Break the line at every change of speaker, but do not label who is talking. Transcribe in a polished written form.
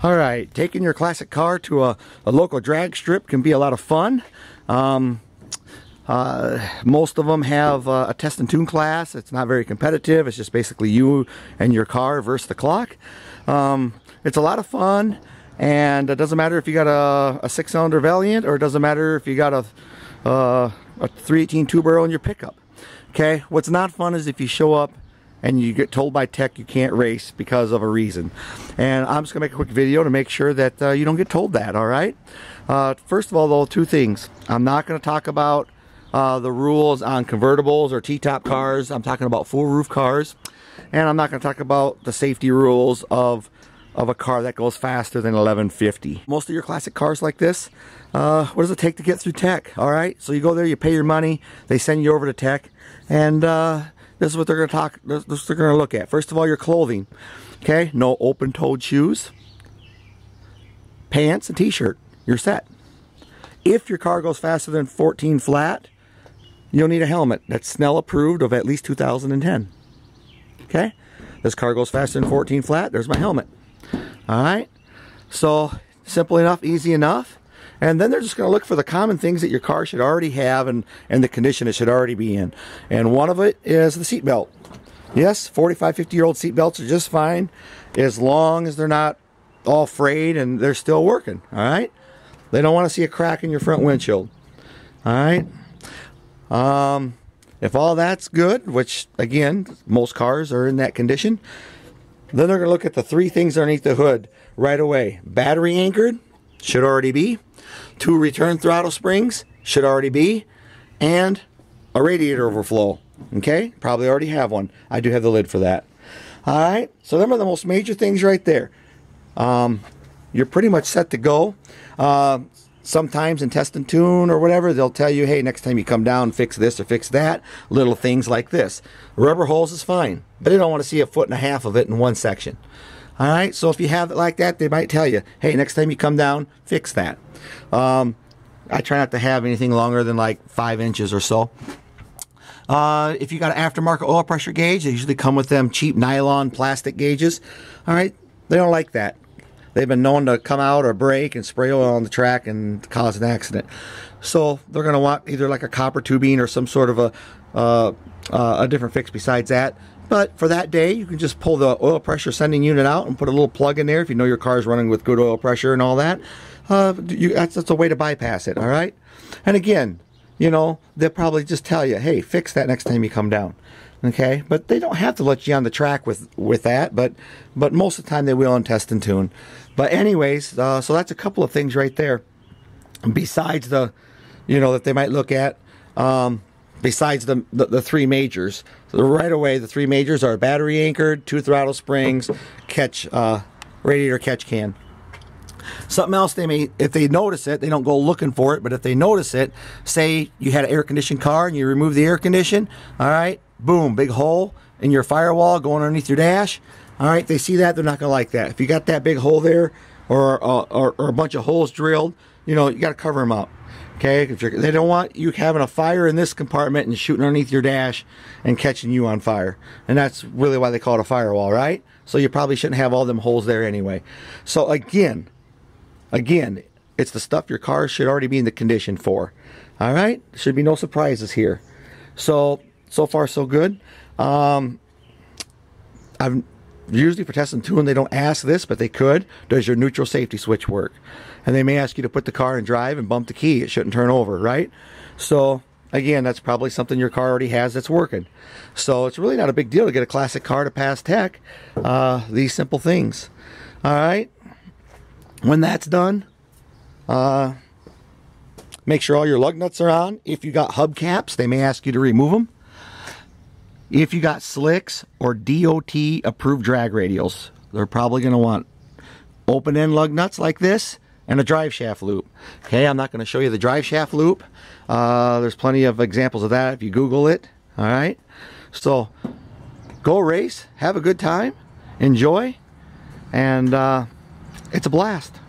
All right, taking your classic car to a local drag strip can be a lot of fun. Most of them have a test and tune class. It's not very competitive. It's just basically you and your car versus the clock. It's a lot of fun, and it doesn't matter if you got a 6-cylinder Valiant, or it doesn't matter if you got a 318 two-barrel in your pickup. Okay, what's not fun is if you show up and you get told by tech you can't race because of a reason. And I'm just gonna make a quick video to make sure that you don't get told that, all right? First of all, though, two things. I'm not gonna talk about the rules on convertibles or T-top cars. I'm talking about full roof cars. And I'm not gonna talk about the safety rules of a car that goes faster than 1150. Most of your classic cars like this, what does it take to get through tech, all right? So you go there, you pay your money, they send you over to tech, and this is what they're going to look at. First of all, your clothing. Okay, no open-toed shoes, pants, and t-shirt. You're set. If your car goes faster than 14 flat, you'll need a helmet that's Snell approved of at least 2010. Okay, this car goes faster than 14 flat. There's my helmet. All right, so simple enough, easy enough. And then they're just going to look for the common things that your car should already have and the condition it should already be in. And one of it is the seat belt. Yes, 45, 50-year-old seat belts are just fine as long as they're not all frayed and they're still working, all right? They don't want to see a crack in your front windshield, all right? If all that's good, which, again, most cars are in that condition, then they're going to look at the three things underneath the hood right away. Battery anchored, should already be. 2 return throttle springs, should already be, and a radiator overflow. Okay, probably already have one. I do have the lid for that. All right, so them are the most major things right there. You're pretty much set to go. Sometimes in test and tune or whatever, they'll tell you, hey, next time you come down, fix this or fix that. Little things like this. Rubber holes is fine, but they don't want to see 1.5 feet of it in one section. All right, so if you have it like that, they might tell you, hey, next time you come down, fix that. I try not to have anything longer than like 5 inches or so. If you got an aftermarket oil pressure gauge, they usually come with them cheap nylon plastic gauges. All right, they don't like that. They've been known to come out or break and spray oil on the track and cause an accident. So they're going to want either like a copper tubing or some sort of a different fix besides that. But for that day, you can just pull the oil pressure sending unit out and put a little plug in there if you know your car is running with good oil pressure and all that. That's a way to bypass it, all right? And again, you know, they'll probably just tell you, hey, fix that next time you come down, okay? But they don't have to let you on the track with that, but most of the time they will in test and tune. But anyways, so that's a couple of things right there. Besides the, you know, that they might look at, besides the three majors. So right away, the three majors are battery anchored, 2 throttle springs, radiator catch can. Something else they may, if they notice it, they don't go looking for it, but if they notice it, say you had an air-conditioned car and you remove the air condition, all right, boom, big hole in your firewall going underneath your dash. All right, they see that, they're not going to like that. If you got that big hole there or a bunch of holes drilled, you know, you got to cover them up. Okay, they don't want you having a fire in this compartment and shooting underneath your dash and catching you on fire. And that's really why they call it a firewall, right? So you probably shouldn't have all them holes there anyway. So again, it's the stuff your car should already be in the condition for. All right, should be no surprises here. So far so good. I've usually for test and tune they don't ask this, but they could. Does your neutral safety switch work? And they may ask you to put the car in drive and bump the key. It shouldn't turn over, right? So again, that's probably something your car already has that's working. So it's really not a big deal to get a classic car to pass tech. These simple things. All right. When that's done, make sure all your lug nuts are on. If you got hubcaps, they may ask you to remove them. If you got slicks or DOT approved drag radials, they're probably going to want open end lug nuts like this and a drive shaft loop. Okay, I'm not going to show you the drive shaft loop. There's plenty of examples of that if you Google it. All right, so go race, have a good time, enjoy, and it's a blast.